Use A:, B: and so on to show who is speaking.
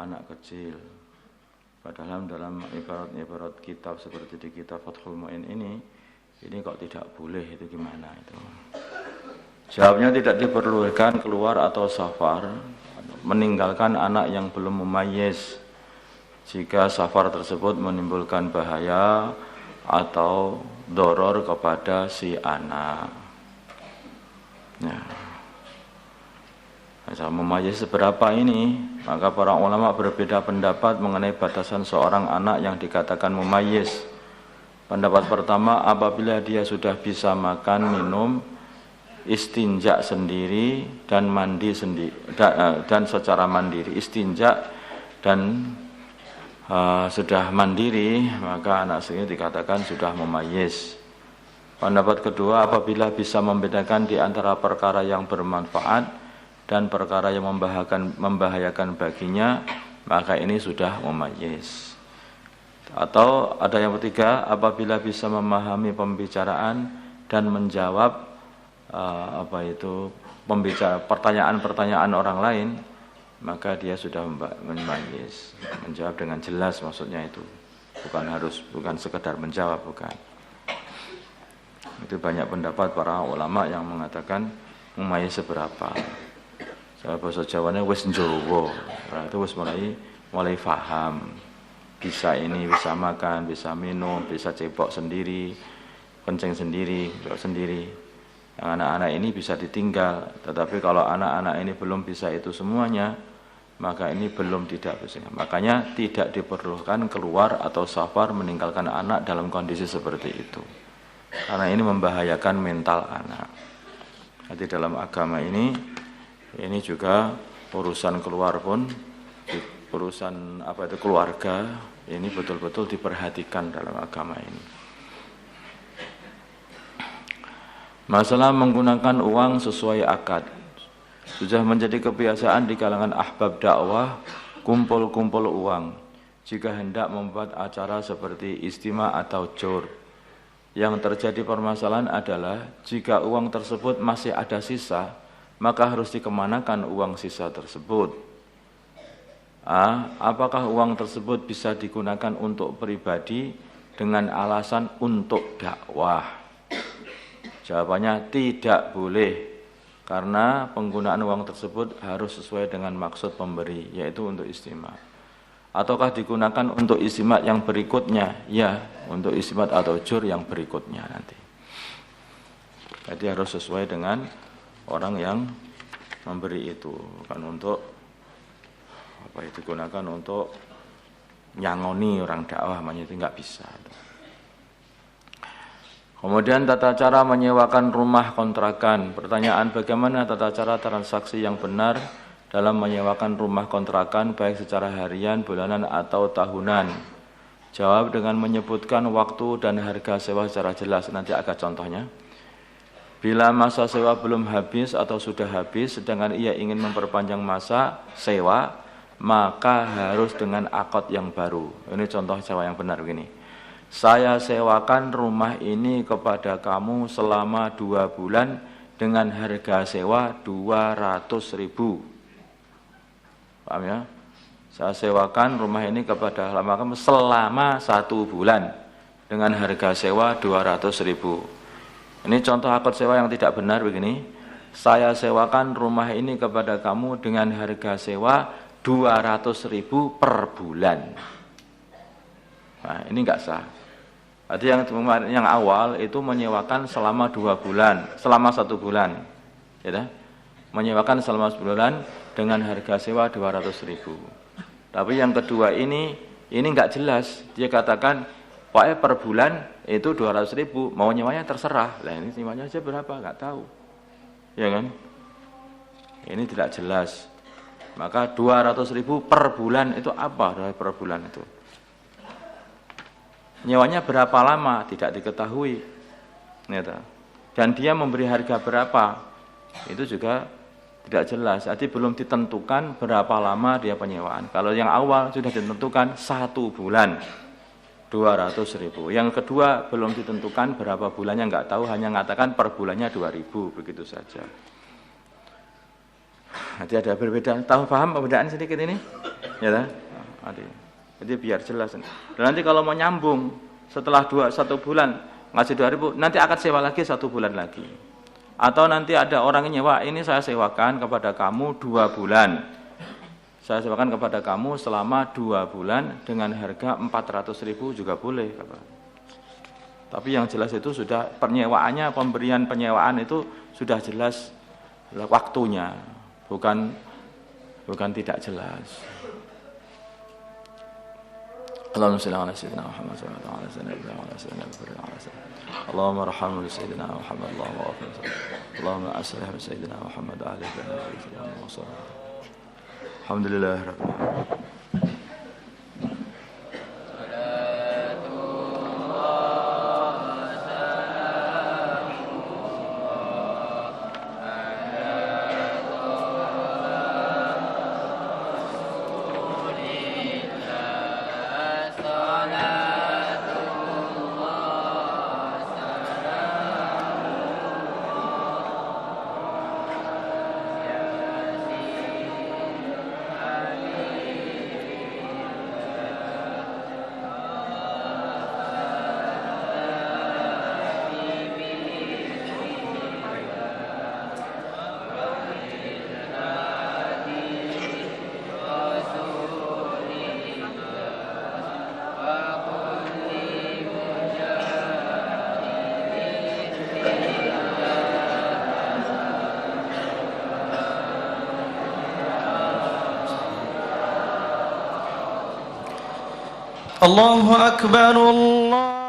A: anak kecil. Padahal dalam ibarat-ibarat kitab seperti di kitab Fathul Mu'in ini kok tidak boleh, itu gimana itu? Jawabnya tidak diperlukan keluar atau safar, meninggalkan anak yang belum memayyiz jika safar tersebut menimbulkan bahaya atau doror kepada si anak. Nah, memayyiz seberapa ini, maka para ulama berbeda pendapat mengenai batasan seorang anak yang dikatakan memayyiz. Pendapat pertama, apabila dia sudah bisa makan, minum, istinja sendiri dan mandi sendiri dan secara mandiri, istinja dan sudah mandiri, maka anak ini dikatakan sudah memayyiz. Pendapat kedua, apabila bisa membedakan di antara perkara yang bermanfaat dan perkara yang membahayakan baginya, maka ini sudah memayyiz. Atau ada yang ketiga, apabila bisa memahami pembicaraan dan menjawab pertanyaan-pertanyaan orang lain, maka dia sudah memayyiz. Menjawab dengan jelas maksudnya itu. Bukan sekedar menjawab, bukan. Itu banyak pendapat para ulama yang mengatakan memayyiz seberapa. Bahasa Jawanya wis njowo, itu wis mulai faham. Bisa ini, bisa makan, bisa minum, bisa cepok sendiri, kencing sendiri, belok sendiri. Yang anak-anak ini bisa ditinggal, tetapi kalau anak-anak ini belum bisa itu semuanya, maka ini belum tidak bisa. Makanya tidak diperlukan keluar atau safar meninggalkan anak dalam kondisi seperti itu. Karena ini membahayakan mental anak. Jadi dalam agama ini juga urusan keluar pun, urusan keluarga ini betul-betul diperhatikan dalam agama ini. Masalah menggunakan uang sesuai akad. Sudah menjadi kebiasaan di kalangan ahbab dakwah kumpul-kumpul uang jika hendak membuat acara seperti istima atau jur. Yang terjadi permasalahan adalah jika uang tersebut masih ada sisa, maka harus dikemanakan uang sisa tersebut. Apakah uang tersebut bisa digunakan untuk pribadi dengan alasan untuk dakwah? Jawabannya tidak boleh, karena penggunaan uang tersebut harus sesuai dengan maksud pemberi, yaitu untuk istimat. Ataukah digunakan untuk istimat yang berikutnya? Ya, untuk istimat atau jur yang berikutnya nanti. Jadi harus sesuai dengan orang yang memberi itu, bukan untuk digunakan untuk nyangoni orang dakwah, itu nggak bisa. Kemudian tata cara menyewakan rumah kontrakan. Pertanyaan, bagaimana tata cara transaksi yang benar dalam menyewakan rumah kontrakan baik secara harian, bulanan atau tahunan? Jawab dengan menyebutkan waktu dan harga sewa secara jelas. Nanti agak contohnya. Bila masa sewa belum habis atau sudah habis sedangkan ia ingin memperpanjang masa sewa, maka harus dengan akad yang baru. Ini contoh sewa yang benar begini. Saya sewakan rumah ini kepada kamu selama 2 bulan dengan harga sewa 200.000. Paham ya? Saya sewakan rumah ini kepada kamu selama 1 bulan dengan harga sewa 200.000. Ini contoh akad sewa yang tidak benar begini. Saya sewakan rumah ini kepada kamu dengan harga sewa 200.000 per bulan. Nah, ini enggak sah. Jadi yang awal itu menyewakan selama 2 bulan, selama 1 bulan, ya, menyewakan selama 1 bulan dengan harga sewa 200.000. Tapi yang kedua ini enggak jelas. Dia katakan, pokoknya per bulan itu 200.000, mau nyewanya terserah. Lah ini nyewanya aja berapa? Enggak tahu, ya kan? Ini tidak jelas. Maka 200.000 per bulan itu apa? Per bulan itu nyewanya berapa lama? Tidak diketahui. Dan dia memberi harga berapa? Itu juga tidak jelas. Jadi belum ditentukan berapa lama dia penyewaan. Kalau yang awal sudah ditentukan 1 bulan 200.000. Yang kedua belum ditentukan berapa bulannya, enggak tahu, hanya mengatakan per bulannya 2.000, begitu saja. Nanti ada berbeda. Tahu paham perbedaan sedikit ini? Ya kan? Jadi biar jelas. Dan nanti kalau mau nyambung setelah 1 bulan ngasih 2.000, nanti akan sewa lagi 1 bulan lagi. Atau nanti ada orang yang nyewa, ini saya sewakan kepada kamu 2 bulan. Saya sewakan kepada kamu selama 2 bulan dengan harga 400.000 juga boleh. Tapi yang jelas itu sudah penyewaannya, pemberian penyewaan itu sudah jelas waktunya, bukan tidak jelas. Allahumma shalli ala sayyidina Muhammad wa ala sayyidina Muhammad. Allahumma arhamna sayyidina Muhammad Allahumma aslih sayyidina Muhammad alaihi wa sallam. Alhamdulillah rabbil alamin.
B: الله أكبر الله